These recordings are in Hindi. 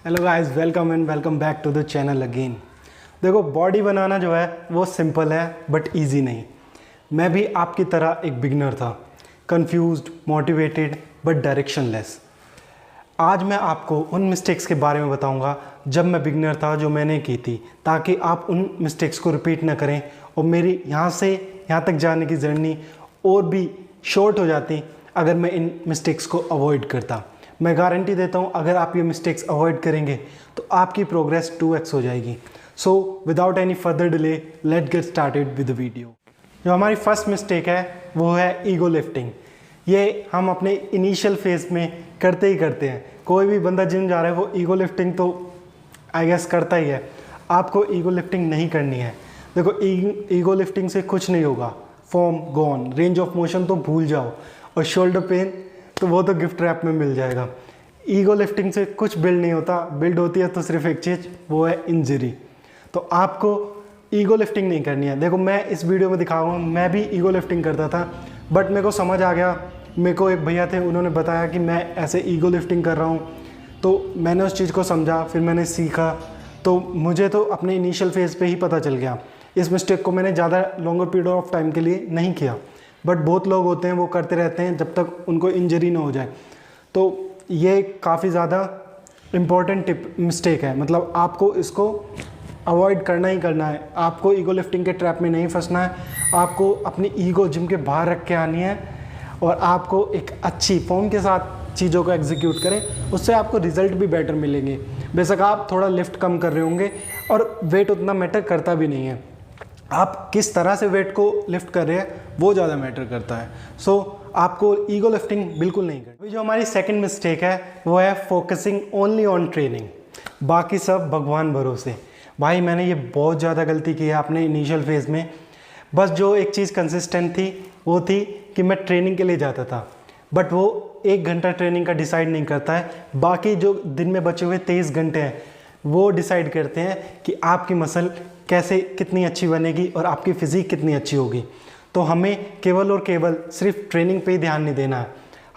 Hello guys, welcome back to the channel again. देखो, बॉडी बनाना जो है वो सिंपल है बट इजी नहीं। मैं भी आपकी तरह एक बिगिनर था, कंफ्यूज्ड, मोटिवेटेड बट डायरेक्शनलेस। आज मैं आपको उन मिस्टेक्स के बारे में बताऊंगा जब मैं बिगिनर था, जो मैंने की थी, ताकि आप उन मिस्टेक्स को रिपीट ना करें और मेरी यहाँ से यहाँ तक जाने की जर्नी और भी शॉर्ट हो जाती अगर मैं इन मिस्टेक्स को अवॉइड करता। मैं गारंटी देता हूँ, अगर आप ये मिस्टेक्स अवॉइड करेंगे तो आपकी प्रोग्रेस 2x हो जाएगी। So without any further delay, let get started with the video. जो हमारी फर्स्ट मिस्टेक है वो है ईगो लिफ्टिंग। ये हम अपने इनिशियल फेज में करते ही करते हैं। कोई भी बंदा जिम जा रहा है वो ईगो लिफ्टिंग तो आई गेस करता ही है। आपको ईगो लिफ्टिंग नहीं करनी है। देखो, ईगो लिफ्टिंग से कुछ नहीं होगा। Form gone, range of motion तो भूल जाओ, और शोल्डर पेन तो वो तो गिफ्ट रैप में मिल जाएगा। ईगो लिफ्टिंग से कुछ बिल्ड नहीं होता। बिल्ड होती है तो सिर्फ एक चीज़, वो है इंजरी। तो आपको ईगो लिफ्टिंग नहीं करनी है। देखो, मैं इस वीडियो में दिखाऊंगा, मैं भी ईगो लिफ्टिंग करता था बट मेरे को समझ आ गया। मेरे को एक भैया थे, उन्होंने बताया कि मैं ऐसे ईगो लिफ्टिंग कर रहा हूँ, तो मैंने उस चीज़ को समझा, फिर मैंने सीखा। तो मुझे तो अपने इनिशियल फेज़ पे ही पता चल गया। इस मिस्टेक को मैंने ज़्यादा लॉन्गर पीरियड ऑफ टाइम के लिए नहीं किया, बट बहुत लोग होते हैं वो करते रहते हैं जब तक उनको इंजरी ना हो जाए। तो ये काफ़ी ज़्यादा इम्पॉर्टेंट मिस्टेक है। मतलब आपको इसको अवॉइड करना ही करना है। आपको ईगो लिफ्टिंग के ट्रैप में नहीं फंसना है। आपको अपनी ईगो जिम के बाहर रख के आनी है और आपको एक अच्छी फॉर्म के साथ चीज़ों को एग्जीक्यूट करें। उससे आपको रिजल्ट भी बेटर मिलेंगे। बेशक आप थोड़ा लिफ्ट कम कर रहे होंगे और वेट उतना मैटर करता भी नहीं है। आप किस तरह से वेट को लिफ्ट कर रहे हैं वो ज़्यादा मैटर करता है। सो आपको ईगो लिफ्टिंग बिल्कुल नहीं करनी। अभी जो हमारी सेकंड मिस्टेक है वो है फोकसिंग ओनली ऑन ट्रेनिंग, बाकी सब भगवान भरोसे। भाई, मैंने ये बहुत ज़्यादा गलती की है अपने इनिशियल फेज़ में। बस जो एक चीज़ कंसिस्टेंट थी वो थी कि मैं ट्रेनिंग के लिए जाता था, बट वो 1 घंटा ट्रेनिंग का डिसाइड नहीं करता है। बाकी जो दिन में बचे हुए 23 घंटे हैं वो डिसाइड करते हैं कि आपकी मसल कैसे कितनी अच्छी बनेगी और आपकी फ़िज़ीक कितनी अच्छी होगी। तो हमें केवल और केवल सिर्फ ट्रेनिंग पे ही ध्यान नहीं देना है।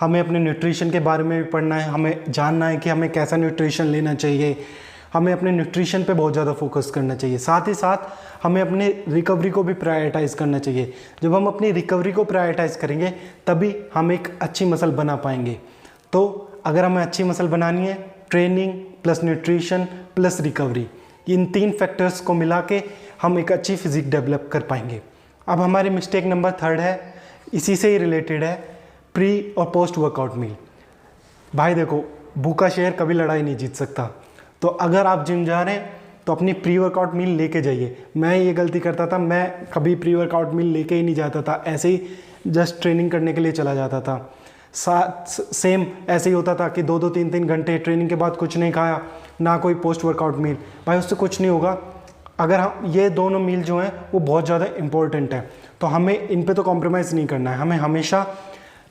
हमें अपने न्यूट्रिशन के बारे में भी पढ़ना है। हमें जानना है कि हमें कैसा न्यूट्रिशन लेना चाहिए। हमें अपने न्यूट्रिशन पे बहुत ज़्यादा फोकस करना चाहिए। साथ ही साथ हमें अपने रिकवरी को भी प्रायोरिटाइज़ करना चाहिए। जब हम अपनी रिकवरी को प्रायोरिटाइज़ करेंगे तभी हम एक अच्छी मसल बना पाएंगे। तो अगर हमें अच्छी मसल बनानी है, training plus nutrition plus recovery, इन 3 फैक्टर्स को मिला के हम एक अच्छी फिजिक डेवलप कर पाएंगे। अब हमारी मिस्टेक नंबर 3 है, इसी से ही रिलेटेड है, प्री और पोस्ट वर्कआउट मील। भाई देखो, भूखा शेर कभी लड़ाई नहीं जीत सकता। तो अगर आप जिम जा रहे हैं तो अपनी प्री वर्कआउट मील लेके जाइए। मैं ये गलती करता था, मैं कभी प्री वर्कआउट मील लेके ही नहीं जाता था। ऐसे ही जस्ट ट्रेनिंग करने के लिए चला जाता था। सेम ऐसे ही होता था कि 2-2, 3-3 घंटे ट्रेनिंग के बाद कुछ नहीं खाया, ना कोई पोस्ट वर्कआउट मील। भाई, उससे कुछ नहीं होगा। अगर हम ये दोनों मील जो हैं वो बहुत ज़्यादा इंपॉर्टेंट है, तो हमें इन पे तो कॉम्प्रोमाइज़ नहीं करना है। हमें हमेशा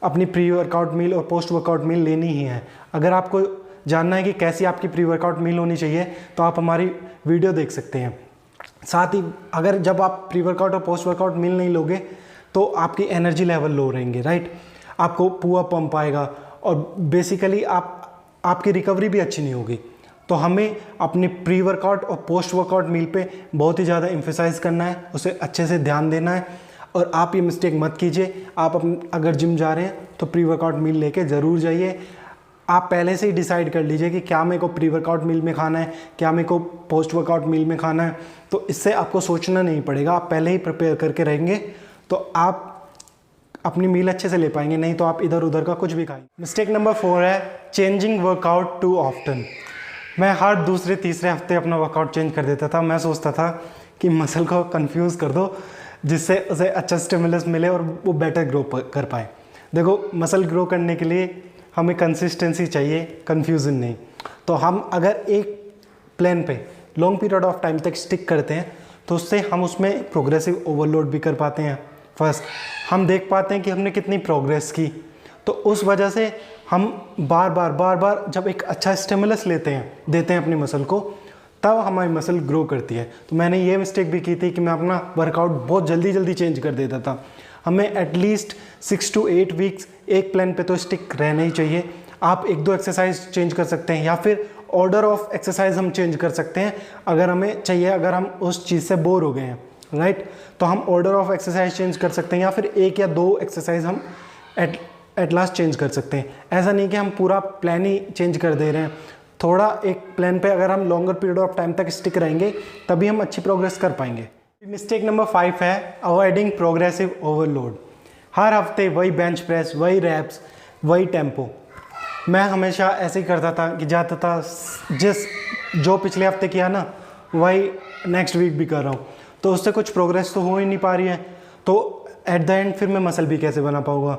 अपनी प्री वर्कआउट मील और पोस्ट वर्कआउट मील लेनी ही है। अगर आपको जानना है कि कैसी आपकी प्री वर्कआउट मील होनी चाहिए तो आप हमारी वीडियो देख सकते हैं। साथ ही अगर जब आप प्री वर्कआउट और पोस्ट वर्कआउट मील नहीं लोगे तो आपकी एनर्जी लेवल लो रहेंगे, राइट। आपको पुअर पंप आएगा और बेसिकली आपकी रिकवरी भी अच्छी नहीं होगी। तो हमें अपनी प्री वर्कआउट और पोस्ट वर्कआउट मील पे बहुत ही ज़्यादा एम्फेसाइज करना है, उसे अच्छे से ध्यान देना है। और आप ये मिस्टेक मत कीजिए। आप अगर जिम जा रहे हैं तो प्री वर्कआउट मील लेके ज़रूर जाइए। आप पहले से ही डिसाइड कर लीजिए कि क्या मेरे को प्री वर्कआउट मील में खाना है, क्या मेरे को पोस्ट वर्कआउट मील में खाना है। तो इससे आपको सोचना नहीं पड़ेगा। आप पहले ही प्रिपेयर करके रहेंगे तो आप अपनी मील अच्छे से ले पाएंगे, नहीं तो आप इधर उधर का कुछ भी खाएंगे। मिस्टेक नंबर 4 है चेंजिंग वर्कआउट टू ऑफ्टन। मैं हर दूसरे तीसरे हफ्ते अपना वर्कआउट चेंज कर देता था। मैं सोचता था कि मसल को कंफ्यूज कर दो जिससे उसे अच्छा स्टिमुलस मिले और वो बेटर ग्रो कर पाए। देखो, मसल ग्रो करने के लिए हमें कंसिस्टेंसी चाहिए, कंफ्यूजन नहीं। तो हम अगर एक प्लान पे लॉन्ग पीरियड ऑफ टाइम तक स्टिक करते हैं तो उससे हम उसमें प्रोग्रेसिव ओवरलोड भी कर पाते हैं। फर्स्ट, हम देख पाते हैं कि हमने कितनी प्रोग्रेस की। तो उस वजह से हम बार बार जब एक अच्छा स्टिमुलस देते हैं अपनी मसल को, तब हमारी मसल ग्रो करती है। तो मैंने ये मिस्टेक भी की थी कि मैं अपना वर्कआउट बहुत जल्दी चेंज कर देता था। हमें एटलीस्ट 6 to 8 वीक्स एक प्लान पे तो स्टिक रहना ही चाहिए। आप 1-2 एक्सरसाइज चेंज कर सकते हैं या फिर ऑर्डर ऑफ एक्सरसाइज हम चेंज कर सकते हैं अगर हमें चाहिए, अगर हम उस चीज़ से बोर हो गए हैं, राइट, तो हम ऑर्डर ऑफ एक्सरसाइज चेंज कर सकते हैं या फिर 1 या 2 एक्सरसाइज हम एट लास्ट चेंज कर सकते हैं। ऐसा नहीं कि हम पूरा प्लान ही चेंज कर दे रहे हैं। थोड़ा एक प्लान पे अगर हम लॉन्गर पीरियड ऑफ टाइम तक स्टिक रहेंगे तभी हम अच्छी प्रोग्रेस कर पाएंगे। मिस्टेक नंबर 5 है अवॉइडिंग प्रोग्रेसिव ओवरलोड। हर हफ्ते वही बेंच प्रेस, वही रैप्स, वही टेम्पो। मैं हमेशा ऐसे ही करता था कि जाता था जो पिछले हफ्ते किया ना वही नेक्स्ट वीक भी कर रहा हूँ, तो उससे कुछ प्रोग्रेस तो हो ही नहीं पा रही है। तो एट द एंड फिर मैं मसल भी कैसे बना पाऊँगा।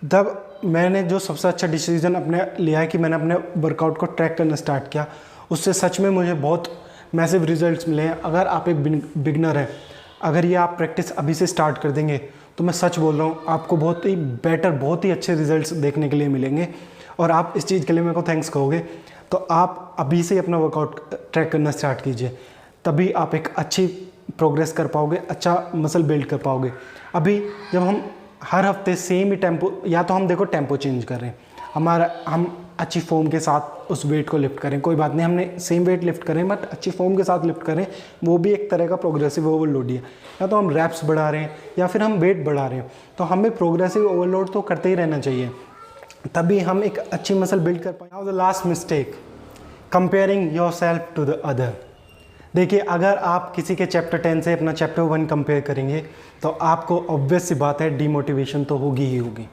तब मैंने जो सबसे अच्छा डिसीजन अपने लिया है कि मैंने अपने वर्कआउट को ट्रैक करना स्टार्ट किया। उससे सच में मुझे बहुत मैसिव रिजल्ट्स मिले हैं। अगर आप एक बिगनर हैं, अगर ये आप प्रैक्टिस अभी से स्टार्ट कर देंगे तो मैं सच बोल रहा हूँ आपको बहुत ही बेटर, बहुत ही अच्छे रिजल्ट्स देखने के लिए मिलेंगे और आप इस चीज़ के लिए मेरे को थैंक्स कहोगे। तो आप अभी से अपना वर्कआउट ट्रैक करना स्टार्ट कीजिए, तभी आप एक अच्छी प्रोग्रेस कर पाओगे, अच्छा मसल बिल्ड कर पाओगे। अभी जब हम हर हफ्ते सेम ही टेम्पो, या तो हम देखो टेम्पो चेंज कर रहे हैं, हम अच्छी फॉर्म के साथ उस वेट को लिफ्ट करें, कोई बात नहीं, हमने सेम वेट लिफ्ट करें बट अच्छी फॉर्म के साथ लिफ्ट करें, वो भी एक तरह का प्रोग्रेसिव ओवरलोड ही है। या तो हम रैप्स बढ़ा रहे हैं या फिर हम वेट बढ़ा रहे हैं, तो हमें प्रोग्रेसिव ओवरलोड तो करते ही रहना चाहिए, तभी हम एक अच्छी मसल बिल्ड कर पाएंगे। Now the last mistake, comparing yourself to the other. देखिए, अगर आप किसी के चैप्टर 10 से अपना चैप्टर 1 कंपेयर करेंगे तो आपको ऑब्वियस सी बात है डीमोटिवेशन तो होगी ही होगी।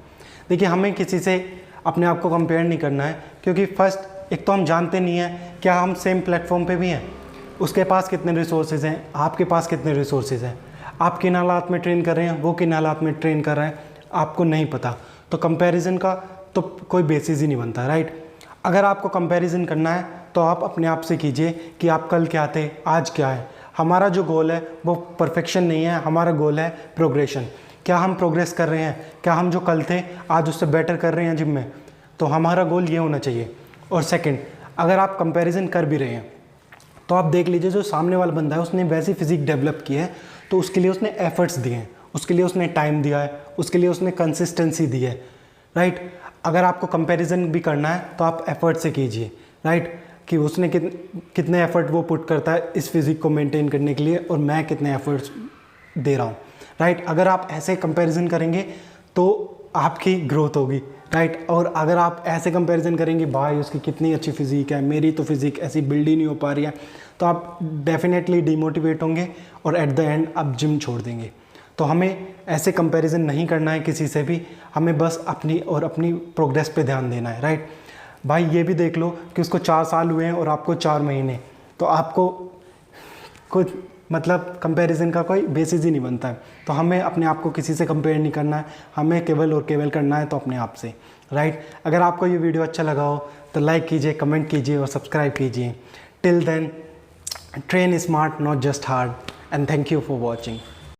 देखिए, हमें किसी से अपने आप को कंपेयर नहीं करना है, क्योंकि फर्स्ट एक तो हम जानते नहीं हैं क्या हम सेम प्लेटफॉर्म पे भी हैं, उसके पास कितने रिसोर्सेज हैं, आपके पास कितने रिसोर्सेज हैं, आप किन हालात में ट्रेन कर रहे हैं, वो किन हालात में ट्रेन कर रहा है, आपको नहीं पता। तो कंपैरिजन का तो कोई बेसिस ही नहीं बनता, राइट। अगर आपको कंपैरिजन करना है तो आप अपने आप से कीजिए कि आप कल क्या थे, आज क्या है। हमारा जो गोल है वो परफेक्शन नहीं है, हमारा गोल है प्रोग्रेशन। क्या हम प्रोग्रेस कर रहे हैं, क्या हम जो कल थे आज उससे बेटर कर रहे हैं जिम में, तो हमारा गोल ये होना चाहिए। और सेकंड, अगर आप कंपैरिजन कर भी रहे हैं तो आप देख लीजिए जो सामने वाला बंदा है उसने वैसी फिजिक डेवलप की है, तो उसके लिए उसने एफर्ट्स दिए हैं, उसके लिए उसने टाइम दिया है, उसके लिए उसने कंसिस्टेंसी दी है, राइट। अगर आपको कंपैरिजन भी करना है तो आप एफर्ट से कीजिए, राइट, कि उसने कितने एफर्ट वो पुट करता है इस फिजिक को मेंटेन करने के लिए और मैं कितने एफर्ट्स दे रहा हूँ, राइट। अगर आप ऐसे कंपैरिजन करेंगे तो आपकी ग्रोथ होगी, राइट। और अगर आप ऐसे कंपैरिजन करेंगे भाई उसकी कितनी अच्छी फिजिक है, मेरी तो फिजिक ऐसी बिल्ड ही नहीं हो पा रही है, तो आप डेफिनेटली डिमोटिवेट होंगे और एट द एंड आप जिम छोड़ देंगे। तो हमें ऐसे कंपैरिजन नहीं करना है किसी से भी, हमें बस अपनी प्रोग्रेस पे ध्यान देना है, राइट। भाई ये भी देख लो कि उसको 4 साल हुए हैं और आपको 4 महीने, तो आपको कुछ मतलब कंपैरिजन का कोई बेसिस ही नहीं बनता है। तो हमें अपने आप को किसी से कंपेयर नहीं करना है, हमें केवल और केवल करना है तो अपने आप से, राइट। अगर आपको ये वीडियो अच्छा लगा हो तो लाइक कीजिए, कमेंट कीजिए और सब्सक्राइब कीजिए। Till then, train smart not just hard, and thank you for watching.